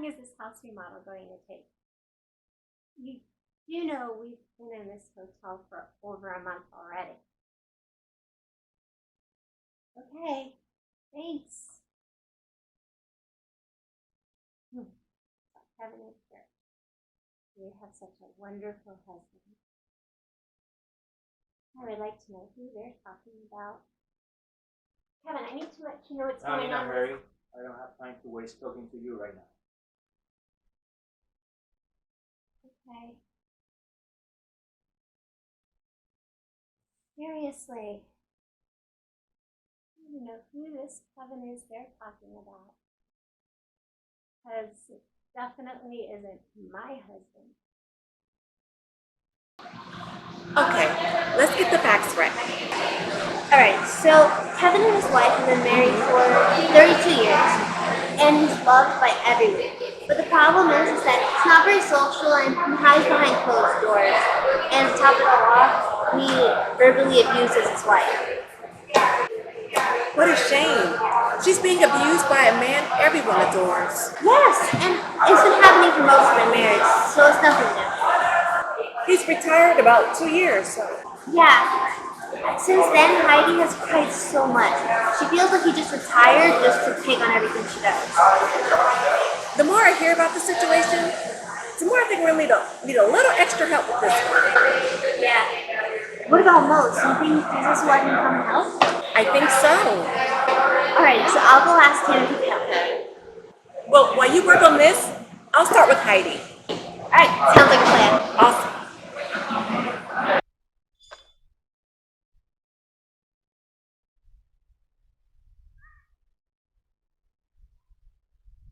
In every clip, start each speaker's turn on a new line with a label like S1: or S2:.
S1: is this house remodel going to take? You know we've been in this hotel for over a month already. Okay, thanks. Kevin is here. You have such a wonderful husband. I would like to know who they're talking about. Kevin, I need to let you know what's going on.
S2: Mary, I don't have time to waste talking to you right now.
S1: Okay. Seriously. I don't know who this Kevin is they're talking about. Because it definitely isn't my husband.
S3: Okay, let's get the facts right.
S4: Alright, so Kevin and his wife have been married for 32 years, and he's loved by everyone. But the problem is that he's not very social and he hides behind closed doors. And to top it all off, he verbally abuses his wife.
S3: What a shame. She's being abused by a man everyone adores.
S4: Yes, and it's been happening for most of their marriage, so it's nothing new.
S3: He's retired about 2 years, so.
S4: Yeah. Since then, Heidi has cried so much. She feels like he just retired just to take on everything she does.
S3: The more I hear about the situation, the more I think we're going to need a little extra help with this one.
S4: Yeah. What about Mo? Do you think this is why he come help?
S3: I think so.
S4: Alright, so I'll go ask him if he can help her.
S3: Well, while you work on this, I'll start with Heidi.
S4: Alright, sounds like a plan.
S3: Awesome.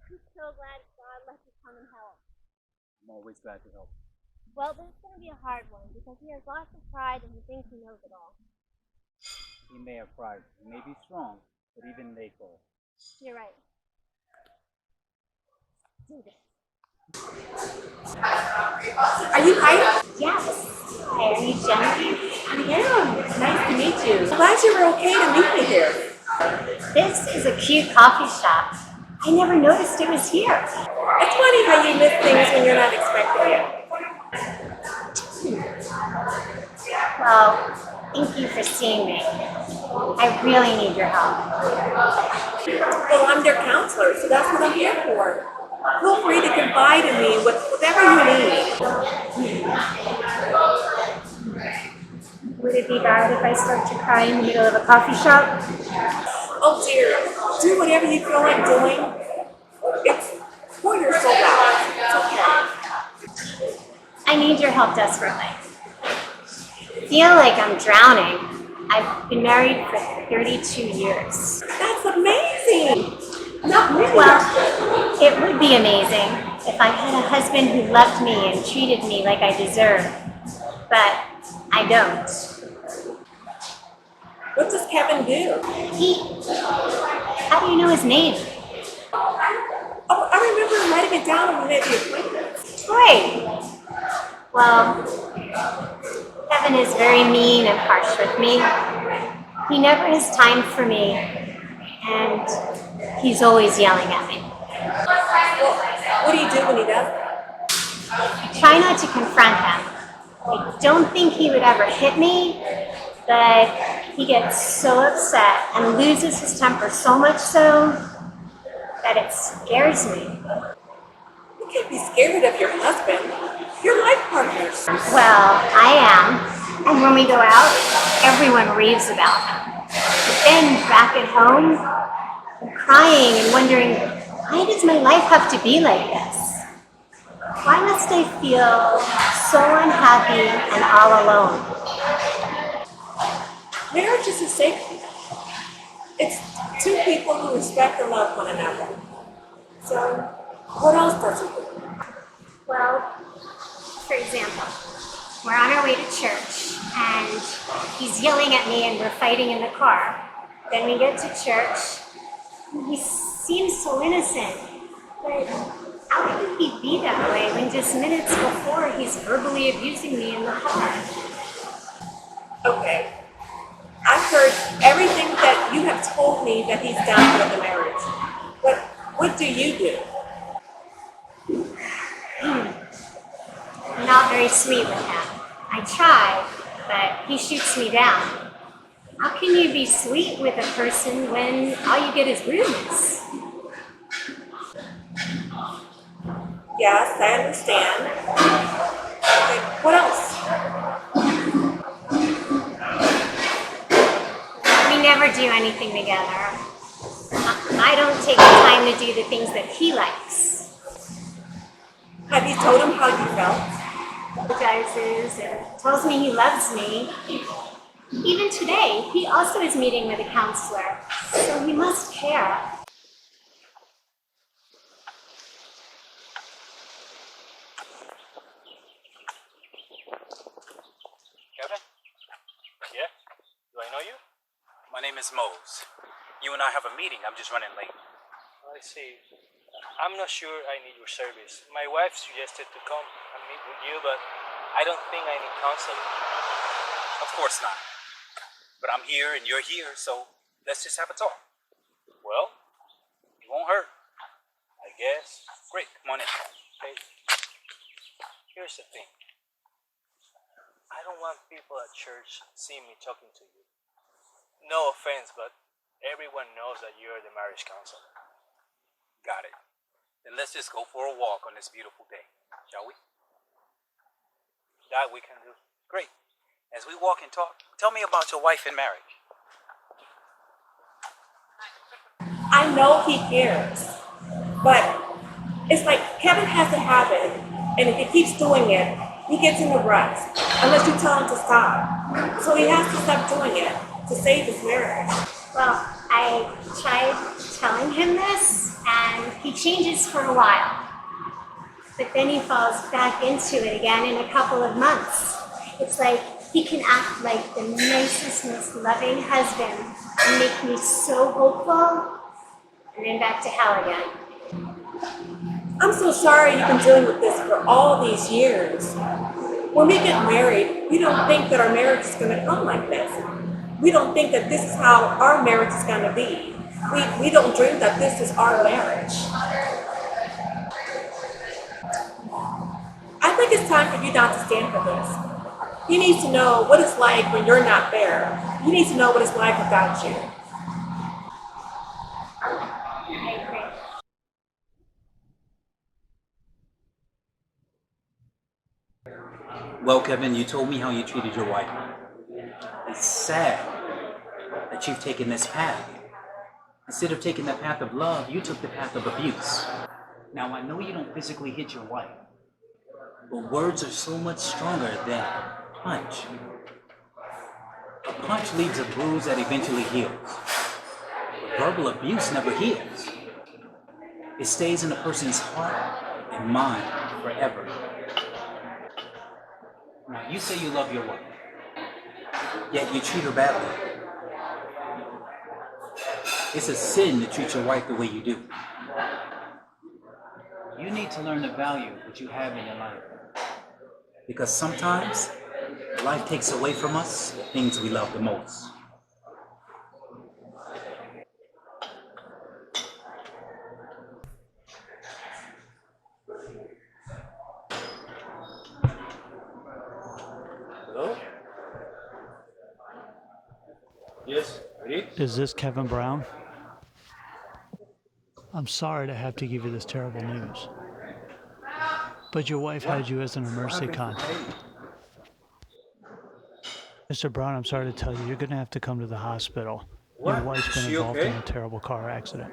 S4: I'm so glad God let you come and help.
S2: I'm always glad to help.
S4: Well, this is going to be a hard one because he has lots of pride and he thinks he knows it all.
S2: He may have pride, he may be strong, but even they fall.
S4: You're right. Do this.
S3: Are you Heidi?
S4: Yes. Hi, are you Jenny?
S3: I am. Nice to meet you. I'm glad you were okay to meet me here.
S1: This is a cute coffee shop. I never noticed it was here.
S3: It's funny how you miss things when you're not expecting it.
S1: Well, thank you for seeing me. I really need your help.
S3: Well, I'm their counselor, so that's what I'm here for. Feel free to confide in me with whatever you need.
S1: Would it be bad if I start to cry in the middle of a coffee shop?
S3: Oh dear, do whatever you feel like doing. It's pour yourself out. It's okay.
S1: I need your help desperately. I feel like I'm drowning. I've been married for 32 years.
S3: That's amazing. Not really.
S1: Well, it would be amazing if I had a husband who loved me and treated me like I deserve. But I don't.
S3: What does Kevin do?
S1: How do you know his name?
S3: Oh, I remember writing it down when we made the appointment.
S1: Great. Well, Kevin is very mean and harsh with me. He never has time for me, and he's always yelling at me.
S3: Well, what do you do when he does?
S1: I try not to confront him. I don't think he would ever hit me, but he gets so upset and loses his temper so much so that it scares me.
S3: You can't be scared of your husband. You're life partners.
S1: Well, I am, and when we go out, everyone raves about him. But then back at home, I'm crying and wondering, why does my life have to be like this? Why must I feel so unhappy and all alone?
S3: Marriage is a sacred. It's two people who respect and love one another. So, what else does it do?
S1: Well, for example, we're on our way to church and he's yelling at me and we're fighting in the car. Then we get to church and he seems so innocent, but how could he be that way when just minutes before he's verbally abusing me in the car?
S3: Okay. I've heard everything that you have told me that he's done for the marriage. But what do you do?
S1: I'm not very sweet with him. I try, but he shoots me down. How can you be sweet with a person when all you get is rudeness?
S3: Yes, I understand. Okay, what else?
S1: We never do anything together. I don't take the time to do the things that he likes.
S3: Have you told him how you felt?
S1: Apologizes and tells me he loves me. Even today, he also is meeting with a counselor, so he must care.
S2: Kevin? Yeah? Do I know you? My name is Mose. You and I have a meeting. I'm just running late.
S5: I see. I'm not sure I need your service. My wife suggested to come and meet with you, but I don't think I need counseling.
S2: Of course not. But I'm here and you're here, so let's just have a talk.
S5: Well,
S2: It won't hurt.
S5: I guess.
S2: Great, come on in.
S5: Hey, here's the thing. I don't want people at church seeing me talking to you. No offense, but everyone knows that you're the marriage counselor.
S2: Got it. Then let's just go for a walk on this beautiful day, shall we?
S5: That we can do.
S2: Great. As we walk and talk, tell me about your wife and marriage.
S3: I know he cares, but it's like Kevin has a habit, and if he keeps doing it, he gets in a rut unless you tell him to stop. So he has to stop doing it to save his marriage.
S1: Well, I tried telling him this, and he changes for a while. But then he falls back into it again in a couple of months. It's like he can act like the nicest, most loving husband and make me so hopeful, and then back to hell again.
S3: I'm so sorry you've been dealing with this for all these years. When we get married, we don't think that our marriage is going to come like this. We don't think that this is how our marriage is going to be. We don't dream that this is our marriage. I think it's time for you not to stand for this. You need to know what it's like when you're not there. You need to know what it's like without you.
S1: I agree.
S2: Well, Kevin, you told me how you treated your wife. It's sad that you've taken this path. Instead of taking the path of love, you took the path of abuse. Now, I know you don't physically hit your wife, but words are so much stronger than a punch. A punch leaves a bruise that eventually heals. But verbal abuse never heals. It stays in a person's heart and mind forever. Now, you say you love your wife, yet you treat her badly. It's a sin to treat your wife the way you do. You need to learn to value what you have in your life. Because sometimes life takes away from us the things we love the most.
S5: Hello? Yes, ready?
S6: Is this Kevin Brown? I'm sorry to have to give you this terrible news. But your wife had you as an emergency contact. Mr. Brown, I'm sorry to tell you, you're going to have to come to the hospital. Your wife's been involved in a terrible car accident.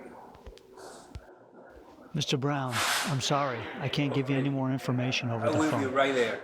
S6: Mr. Brown, I'm sorry. I can't give you any more information over the
S2: I will be
S6: phone.
S2: right there.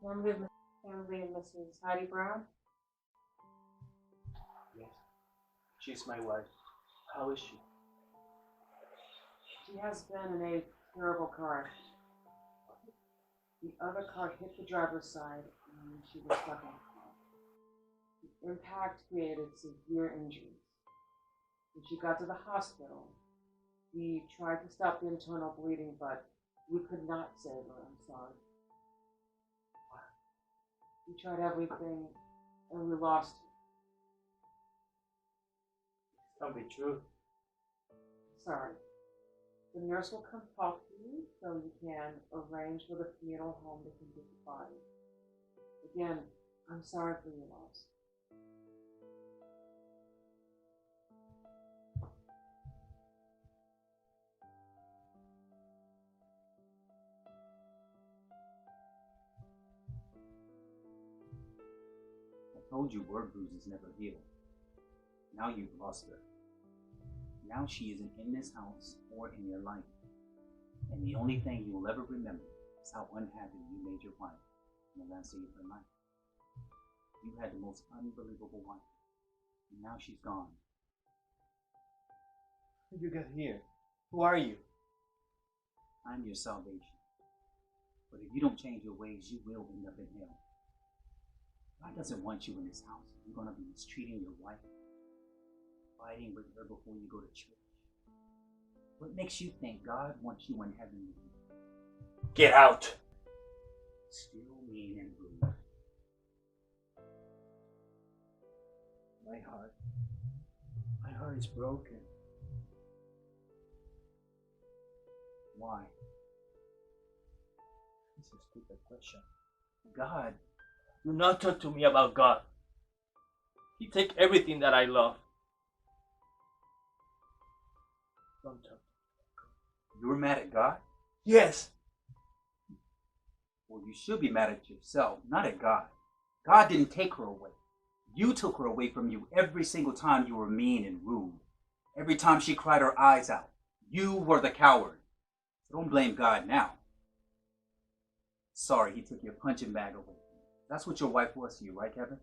S7: Family of Mrs. Heidi Brown?
S5: Yes. She's my wife. How is she?
S7: She has been in a terrible car. The other car hit the driver's side and she was stuck in the car. The impact created severe injuries. When she got to the hospital, we tried to stop the internal bleeding, but we could not save her. I'm sorry. We tried everything and we lost her.
S5: Can't be true.
S7: Sorry. The nurse will come talk to you so you can arrange for the funeral home to come get the body. Again, I'm sorry for your loss.
S2: I told you word bruises never heal. Now you've lost her. Now she isn't in this house or in your life. And the only thing you will ever remember is how unhappy you made your wife in the last day of her life. You had the most unbelievable wife. And now she's gone.
S5: How did you get here? Who are you?
S2: I'm your salvation. But if you don't change your ways, you will end up in hell. God doesn't want you in his house. You're going to be mistreating your wife, fighting with her before you go to church. What makes you think God wants you in heaven with you?
S5: Get out!
S2: Still mean and rude.
S5: My heart is broken.
S2: Why?
S5: It's a stupid question.
S2: God,
S5: Do not talk to me about God. He take everything that I love. Don't talk.
S2: you're mad at God?
S5: Yes.
S2: Well, you should be mad at yourself, not at God. God didn't take her away. You took her away from you every single time you were mean and rude. Every time she cried her eyes out. You were the coward. So don't blame God now. Sorry, he took your punching bag away. That's what your wife was to you, right, Kevin?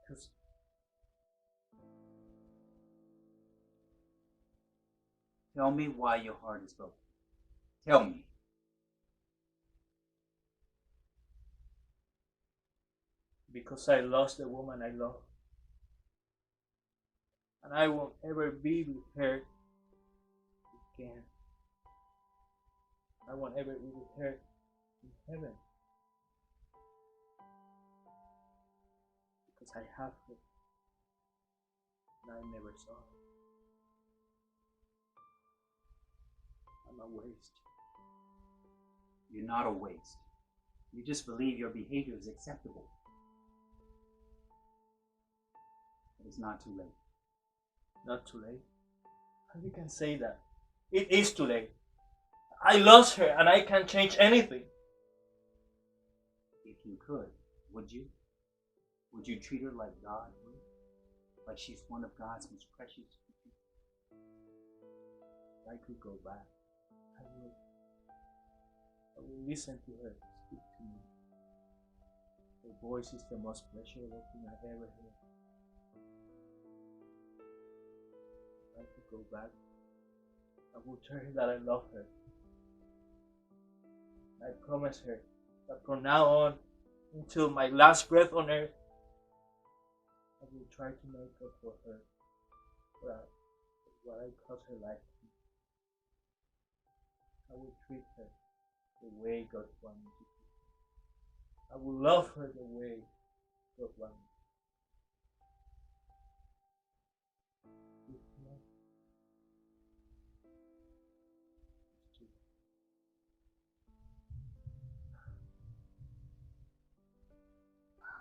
S5: Because
S2: Tell me why your heart is broken. Tell me.
S5: I lost the woman I love. And I won't ever be with her again. I won't ever be with her in heaven. Because I have her. And I never saw her. I'm a waste.
S2: You're not a waste. You just believe your behavior is acceptable. But it's not too late.
S5: Not too late. How you can say that? It is too late. I lost her and I can't change anything.
S2: If you could, would you? Would you treat her like God would? Like she's one of God's most precious people?
S5: If I could go back, I would. I will listen to her speak to me. Her voice is the most pleasurable thing I ever heard. If I could go back, I will tell her that I love her. I promise her that from now on, until my last breath on earth, I will try to make up for her for what I cost her life. I will treat her the way God wanted me to treat her. I will love her the way God wanted me.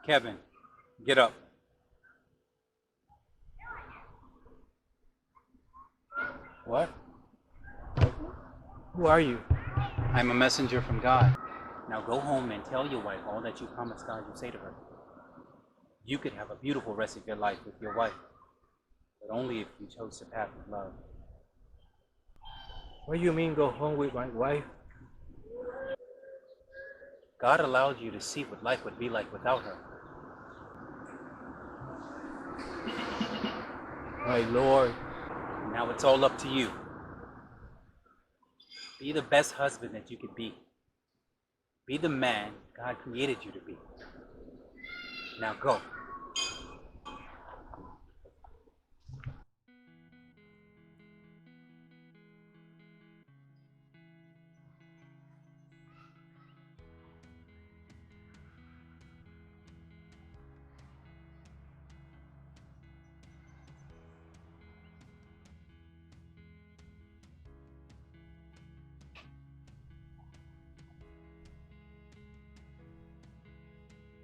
S2: Kevin, get up. What?
S5: Who are you?
S2: I'm a messenger from God. Now go home and tell your wife all that you promised God you'll say to her. You could have a beautiful rest of your life with your wife, but only if you chose the path of love.
S5: What do you mean go home with my wife?
S2: God allowed you to see what life would be like without her. My Lord. Now it's all up to you. Be the best husband that you could be. Be the man God created you to be. Now go.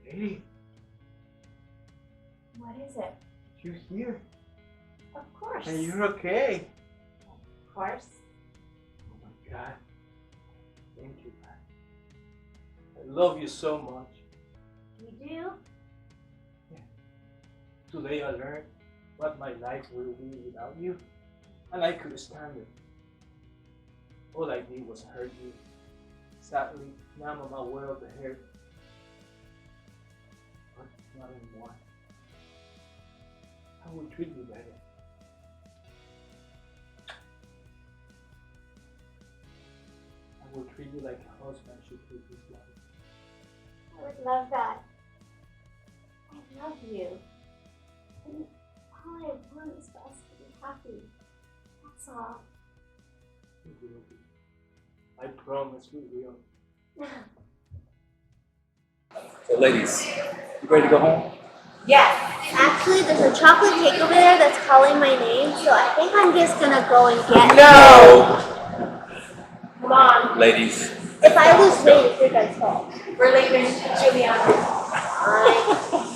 S5: Hey,
S1: What is it?
S5: you're here.
S1: Of course.
S5: And you're okay.
S1: Of course.
S5: Oh my God. Thank you, man. I love you so much.
S1: You do?
S5: Today I learned what my life will be without you, and I could stand it. All I did was hurt you. Sadly, now I'm aware of the hurt. But not anymore. I will treat you better. I will treat you like a husband should treat his wife.
S1: I would love that. I love you. And all I want is for us to be happy. That's all.
S5: We will be. I promise we will.
S2: So ladies, you ready to go home?
S3: Yes.
S4: Actually, there's a chocolate cake over there that's calling my name, so I think I'm just gonna go and get it.
S3: No! Come on.
S2: Ladies.
S4: If I lose weight, it's your guys' fault.
S3: We're leaving, Juliana.
S4: Fine.